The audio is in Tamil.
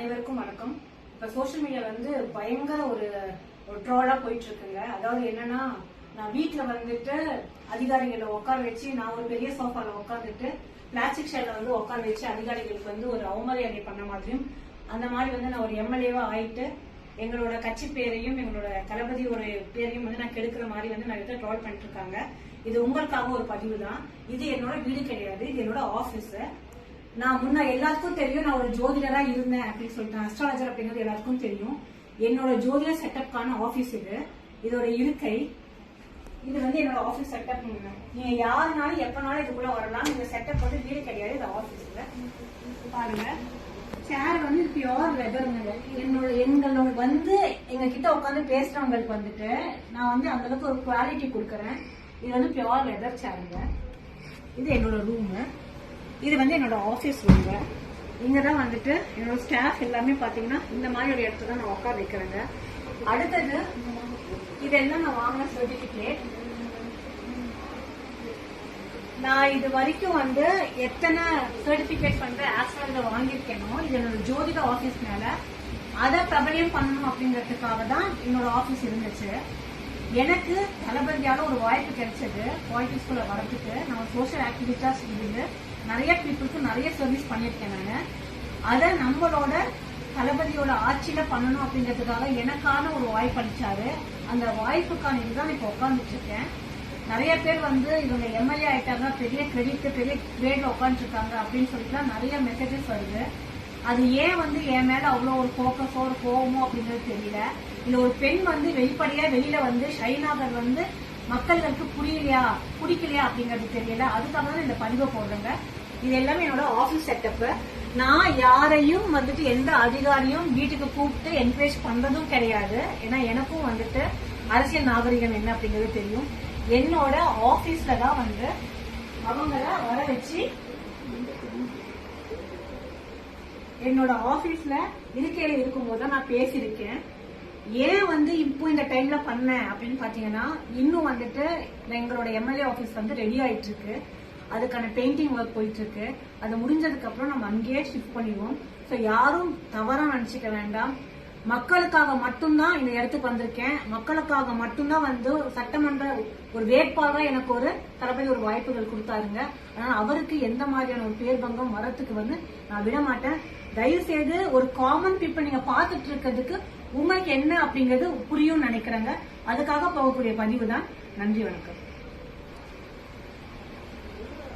அனைவருக்கும் வணக்கம். இப்ப சோசியல் மீடியா பயங்கர ஒரு ட்ரோலா போயிட்டு இருக்குங்க. அதாவது என்னன்னா, நான் வீட்டுல அதிகாரிகளை உட்கார வச்சு, நான் ஒரு பெரிய சோஃபால உட்காந்துட்டு பிளாஸ்டிக் ஷேர்ல உட்கார வச்சு அதிகாரிகளுக்கு ஒரு அவமரியாதை பண்ண மாதிரியும், அந்த மாதிரி நான் ஒரு எம்எல்ஏவா ஆயிட்டு எங்களோட கட்சி பேரையும் எங்களோட தளபதி ஒரு பேரையும் நான் கெடுக்கிற மாதிரி நிறைய ட்ரோல் பண்ணிட்டு இருக்காங்க. இது உங்களுக்காக ஒரு பதிவு தான். இது என்னோட வீடு கிடையாது, இது என்னோட ஆபீஸ். நான் முன்ன எல்லாருக்கும் தெரியும், நான் ஒரு ஜோதிடரா இருந்தேன் அப்படின்னு சொல்லிட்டு, அஸ்ட்ராலஜர் அப்படிங்கிறது எல்லாருக்கும் தெரியும். என்னோட ஜோதிட செட்டப்கான ஆபீஸ் இது. இதோட இருக்கை இது என்னோட ஆபீஸ் செட்டப். நீங்க யாருனாலும் எப்பனாலும் இதுக்குள்ள வரலாம். இந்த செட்டப் வீடு கிடையாது, இது ஆபீஸ்ல. பாருங்க, சேர் பியோர் லெதருங்க. எங்களோட எங்க கிட்ட உட்காந்து பேசுறவங்களுக்கு நான் அந்த அளவுக்கு ஒரு குவாலிட்டி கொடுக்கறேன். இது பியோர் லெதர் சேருங்க. இது என்னோட ரூம். இது என்னோட ஆபீஸ் ரூம்ங்க. இங்கதான் என்னோட ஸ்டாஃப் எல்லாமே பாத்தீங்கன்னா இந்த மாதிரி ஒரு இடத்துல நான் உட்கார வைக்கிறேங்க. அடுத்தது இதெல்லாம் நான் வாங்கின சர்டிபிகேட். நான் இது வரைக்கும் எத்தனை சர்டிபிகேட் ஆஸ்ட்ராலஜர் வாங்கியிருக்கேனோ, இது என்னோட ஜோதிட ஆபீஸ் மேல அதை பிரபலியம் பண்ணணும் அப்படிங்கறதுக்காக தான் என்னோட ஆபீஸ் இருந்துச்சு. எனக்கு தளபதியால ஒரு வாய்ப்பு கிடைச்சது பாலிடிக்ஸ்குள்ள வரதுக்கு. நான் சோசியல் ஆக்டிவிஸ்டா இருந்து நிறைய பீப்புளுக்கு நிறைய சர்வீஸ் பண்ணிருக்கேன். நான் அதை நம்மளோட தளபதியோட ஆட்சியில பண்ணணும் அப்படிங்கிறதுக்காக எனக்கான ஒரு வாய்ப்பு அளிச்சாரு. அந்த வாய்ப்புக்கான இதுதான் இப்ப உட்காந்துட்டு இருக்கேன். நிறைய பேர் இவங்க எம்எல்ஏ ஆயிட்டாங்க, பெரிய கிரெடிட் பெரிய கிரேட்ல உட்காந்துட்டு இருக்காங்க அப்படின்னு சொல்லிட்டு நிறைய மெசேஜஸ் வருது. அது ஏன் என் மேல அவ்வளவு ஒரு போக்கஸோ ஒரு கோவமோ அப்படிங்கிறது தெரியல. இல்ல ஒரு பெண் வெளிப்படையா வெளியில ஷைன் ஆகிறது மக்களுக்கு பிடிக்கலையா அப்படிங்கறது தெரியல. அதுக்காக தான் இந்த பதிவை போடுறேங்க. இது எல்லாமே என்னோட ஆபீஸ் செட்டப். நான் யாரையும் எந்த அதிகாரியும் வீட்டுக்கு கூப்பிட்டு என்கரேஜ் பண்றதும் கிடையாது. ஏன்னா எனக்கும் அரசியல் நாகரிகம் என்ன அப்படிங்கறது தெரியும். என்னோட ஆபீஸ்ல தான் அவங்கள வர வச்சு என்னோட ஆபீஸ்ல இருக்கையில இருக்கும்போது நான் பேசியிருக்கேன். ஏன் இப்போ இந்த டைம்ல பண்ணேன் அப்படின்னு பாத்தீங்கன்னா, இன்னும் எங்களோட எம்எல்ஏ ஆபீஸ் ரெடி ஆயிட்டு இருக்கு. அதுக்கான பெயிண்டிங் ஒர்க் போயிட்டு இருக்கு. அது முடிஞ்சதுக்கு அப்புறம் நம்ம அங்கேயே ஷிஃப்ட் பண்ணிடுவோம். சோ யாரும் தவறா நினைச்சுக்க வேண்டாம். மக்களுக்காக மட்டும்தான் இந்த இடத்துக்கு வந்திருக்கேன். மக்களுக்காக மட்டும்தான் சட்டமன்ற ஒரு வேட்பாளராக எனக்கு ஒரு தளபதி ஒரு வாய்ப்புகள் கொடுத்தாருங்க. அதனால அவருக்கு எந்த மாதிரியான ஒரு பேர் பங்கம் வரத்துக்கு நான் விட மாட்டேன். தயவு செய்து ஒரு காமன் பீப்புள் நீங்க பாத்துட்டு இருக்கிறதுக்கு உங்களுக்கு என்ன அப்படிங்கிறது புரியும் நினைக்கிறேங்க. அதுக்காக போகக்கூடிய பதிவு தான். நன்றி, வணக்கம்.